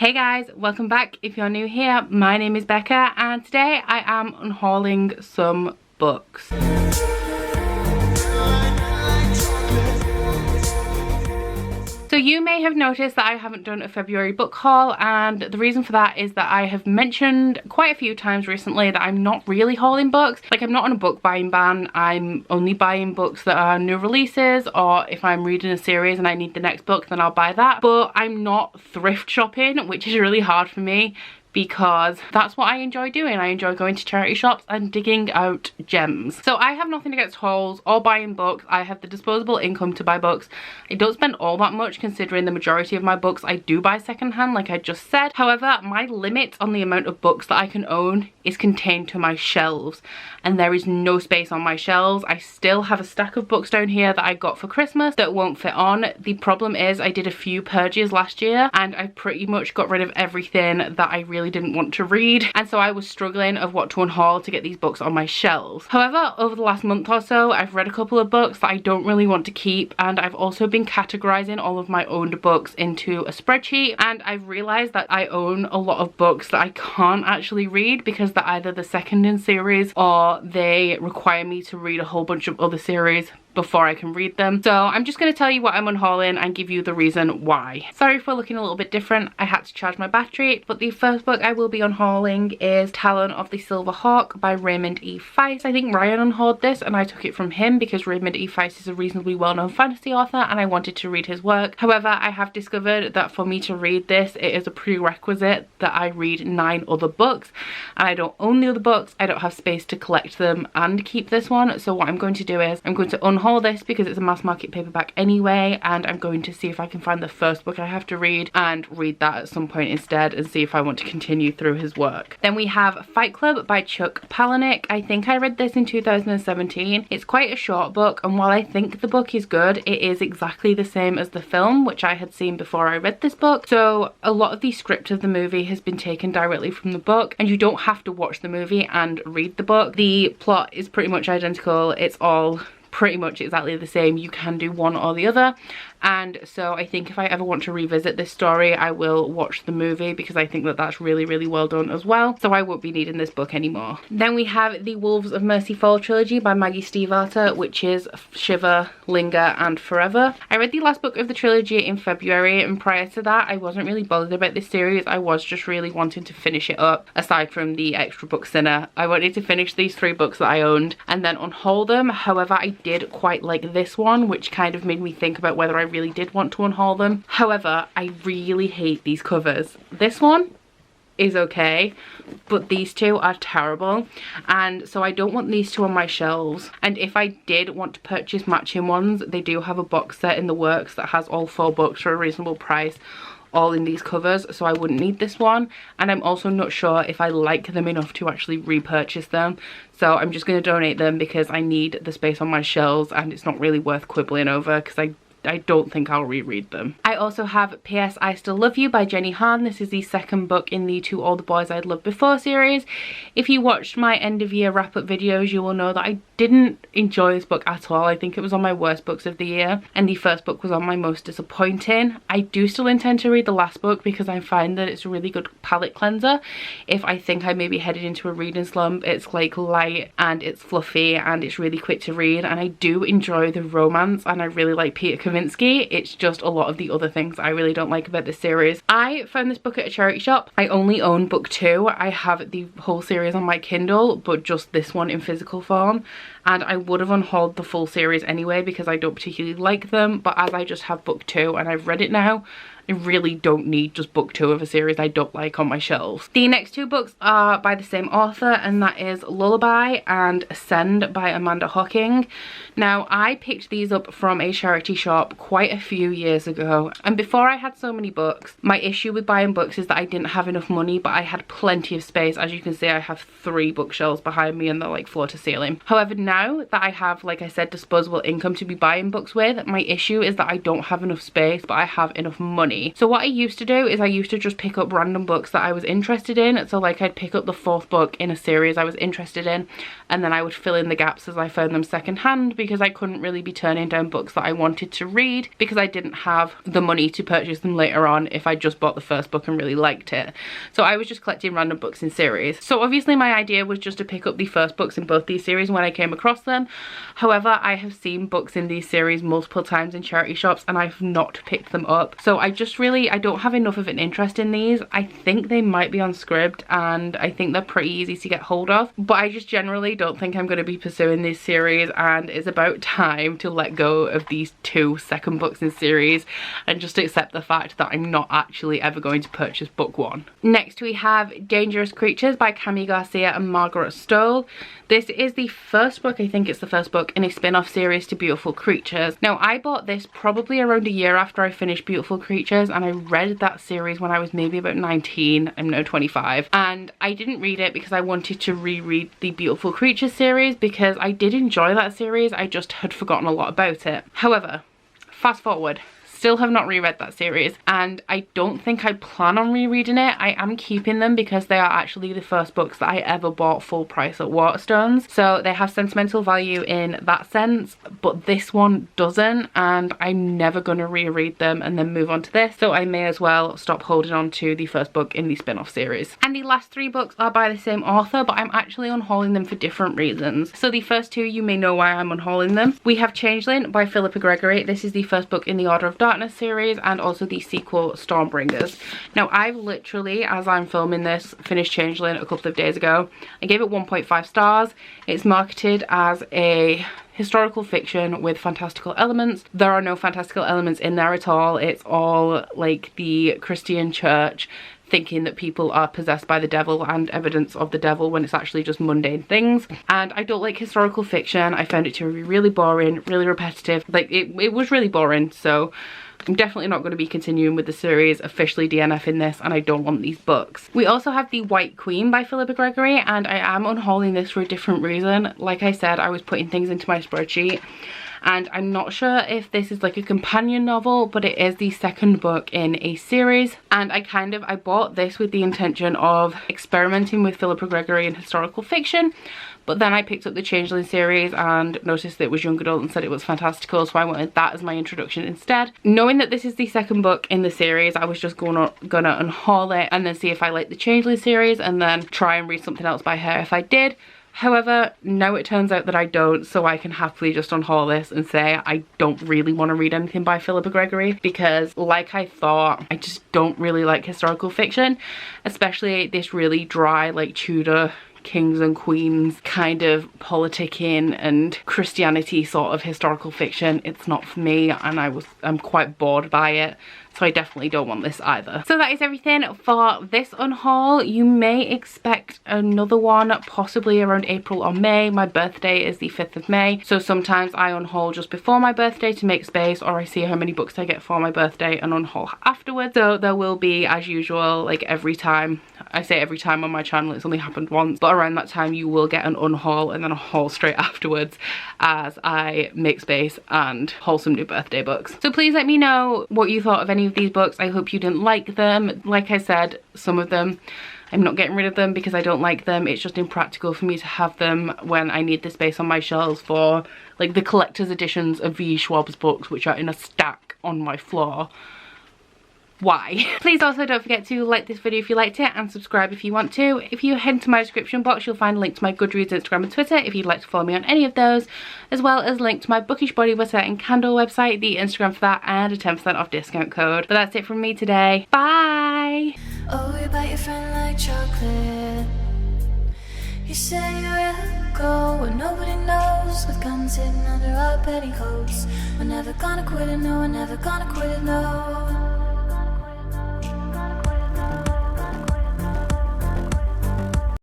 Hey guys, welcome back. If you're new here, my name is Becca and today I am unhauling some books. So you may have noticed that I haven't done a February book haul, and the reason for that is that I have mentioned quite a few times recently that I'm not really hauling books. Like, I'm not on a book buying ban. I'm only buying books that are new releases, or if I'm reading a series and I need the next book, then I'll buy that. But I'm not thrift shopping, which is really hard for me, because that's what I enjoy doing. I enjoy going to charity shops and digging out gems. So I have nothing against hauls or buying books. I have the disposable income to buy books. I don't spend all that much, considering the majority of my books I do buy secondhand, like I just said. However, my limit on the amount of books that I can own is contained to my shelves, and there is no space on my shelves. I still have a stack of books down here that I got for Christmas that won't fit on. The problem is I did a few purges last year and I pretty much got rid of everything that I really didn't want to read, and so I was struggling of what to unhaul to get these books on my shelves. However, over the last month or so, I've read a couple of books that I don't really want to keep, and I've also been categorizing all of my owned books into a spreadsheet, and I've realized that I own a lot of books that I can't actually read because they're either the second in series or they require me to read a whole bunch of other series before I can read them. So I'm just going to tell you what I'm unhauling and give you the reason why. Sorry for looking a little bit different. I had to charge my battery, but the first book I will be unhauling is Talon of the Silver Hawk by Raymond E. Feist. I think Ryan unhauled this and I took it from him because Raymond E. Feist is a reasonably well-known fantasy author and I wanted to read his work. However, I have discovered that for me to read this, it is a prerequisite that I read 9 other books, and I don't own the other books. I don't have space to collect them and keep this one. So what I'm going to do is I'm going to unhaul this because it's a mass market paperback anyway, and I'm going to see if I can find the first book I have to read and read that at some point instead and see if I want to continue through his work. Then we have Fight Club by Chuck Palahniuk. I think I read this in 2017. It's quite a short book, and while I think the book is good, it is exactly the same as the film, which I had seen before I read this book. So a lot of the script of the movie has been taken directly from the book, and you don't have to watch the movie and read the book. The plot is pretty much identical. It's all pretty much exactly the same. You can do one or the other, and so I think if I ever want to revisit this story, I will watch the movie because I think that that's really, really well done as well. So I won't be needing this book anymore. Then we have the Wolves of Mercy Fall trilogy by Maggie Stiefvater, which is Shiver, Linger and Forever. I read the last book of the trilogy in February, and prior to that I wasn't really bothered about this series. I was just really wanting to finish it up. Aside from the extra books in it, I wanted to finish these 3 books that I owned and then unhaul them. However, I did quite like this one, which kind of made me think about whether I really did want to unhaul them. However, I really hate these covers. This one is okay, but these 2 are terrible, and so I don't want these 2 on my shelves. And if I did want to purchase matching ones, they do have a box set in the works that has all 4 books for a reasonable price, all in these covers, so I wouldn't need this one. And I'm also not sure if I like them enough to actually repurchase them, so I'm just going to donate them because I need the space on my shelves and it's not really worth quibbling over because I don't think I'll reread them. I also have P.S. I Still Love You by Jenny Han. This is the second book in the To All the Boys I'd Loved Before series. If you watched my end of year wrap up videos, you will know that I didn't enjoy this book at all. I think it was on my worst books of the year, and the first book was on my most disappointing. I do still intend to read the last book because I find that it's a really good palate cleanser. If I think I may be headed into a reading slump, it's like light and it's fluffy and it's really quick to read, and I do enjoy the romance and I really like Peter Kavinsky. It's just a lot of the other things I really don't like about this series. I found this book at a charity shop. I only own book 2. I have the whole series on my Kindle, but just this one in physical form, and I would have unhauled the full series anyway because I don't particularly like them, but as I just have book 2 and I've read it now, I really don't need just book 2 of a series I don't like on my shelves. The next 2 books are by the same author, and that is Lullaby and Ascend by Amanda Hocking. Now, I picked these up from a charity shop quite a few years ago, and before I had so many books, my issue with buying books is that I didn't have enough money, but I had plenty of space. As you can see, I have 3 bookshelves behind me and they're like floor to ceiling. However, now that I have, like I said, disposable income to be buying books with, my issue is that I don't have enough space, but I have enough money. money. So what I used to do is I used to just pick up random books that I was interested in. So like I'd pick up the 4th book in a series I was interested in, and then I would fill in the gaps as I found them secondhand, because I couldn't really be turning down books that I wanted to read because I didn't have the money to purchase them later on if I just bought the 1st book and really liked it. So I was just collecting random books in series. So obviously my idea was just to pick up the 1st books in both these series when I came across them. However, I have seen books in these series multiple times in charity shops and I've not picked them up. So I don't have enough of an interest in these. I think they might be on Scribd and I think they're pretty easy to get hold of, but I just generally don't think I'm going to be pursuing this series, and it's about time to let go of these 2 second books in series and just accept the fact that I'm not actually ever going to purchase book 1. Next we have Dangerous Creatures by Cami Garcia and Margaret Stoll. This is the 1st book, I think it's the 1st book in a spin-off series to Beautiful Creatures. Now I bought this probably around a year after I finished Beautiful Creatures, and I read that series when I was maybe about 19, I'm now 25, and I didn't read it because I wanted to reread the Beautiful Creatures series because I did enjoy that series, I just had forgotten a lot about it. However, fast forward, still have not reread that series, and I don't think I plan on rereading it. I am keeping them because they are actually the 1st books that I ever bought full price at Waterstones, so they have sentimental value in that sense, but this one doesn't, and I'm never going to reread them and then move on to this, so I may as well stop holding on to the 1st book in the spin-off series. And the last 3 books are by the same author, but I'm actually unhauling them for different reasons. So the first 2, you may know why I'm unhauling them. We have Changeling by Philippa Gregory. This is the 1st book in the Order of Darkness series and also the sequel Stormbringers. Now I've literally, as I'm filming this, finished Changeling a couple of days ago. I gave it 1.5 stars. It's marketed as a historical fiction with fantastical elements. There are no fantastical elements in there at all. It's all like the Christian church thinking that people are possessed by the devil and evidence of the devil when it's actually just mundane things. And I don't like historical fiction. I found it to be really boring, really repetitive. Like it was really boring, so I'm definitely not going to be continuing with the series, officially DNFing this, and I don't want these books. We also have The White Queen by Philippa Gregory, and I am unhauling this for a different reason. Like I said, I was putting things into my spreadsheet, and I'm not sure if this is like a companion novel, but it is the 2nd book in a series, and I bought this with the intention of experimenting with Philippa Gregory in historical fiction, but then I picked up the Changeling series and noticed that it was young adult and said it was fantastical, so I wanted that as my introduction instead. Knowing that this is the 2nd book in the series, I was just gonna unhaul it and then see if I liked the Changeling series and then try and read something else by her if I did. However, now it turns out that I don't, so I can happily just unhaul this and say I don't really want to read anything by Philippa Gregory, because like I thought, I just don't really like historical fiction, especially this really dry like Tudor kings and queens kind of politicking and Christianity sort of historical fiction. It's not for me, and I'm quite bored by it. So I definitely don't want this either. So that is everything for this unhaul. You may expect another one possibly around April or May. My birthday is the 5th of May. So sometimes I unhaul just before my birthday to make space, or I see how many books I get for my birthday and unhaul afterwards. So there will be, as usual, like every time. I say every time on my channel, it's only happened once, but around that time you will get an unhaul and then a haul straight afterwards as I make space and haul some new birthday books. So please let me know what you thought of any of these books. I hope you didn't like them. Like I said, some of them I'm not getting rid of them because I don't like them. It's just impractical for me to have them when I need the space on my shelves for like the collector's editions of V. Schwab's books, which are in a stack on my floor. Why? Please also don't forget to like this video if you liked it and subscribe if you want to. If you head to my description box, you'll find a link to my Goodreads, Instagram and Twitter if you'd like to follow me on any of those, as well as a link to my Bookish body butter and candle website, the Instagram for that, and a 10% off discount code. But that's it from me today. Bye! Oh, you bite your friend like chocolate. You say you will go where nobody knows, with guns hidden under our petticoats. We're never gonna quit it, no, we're never gonna quit it, no.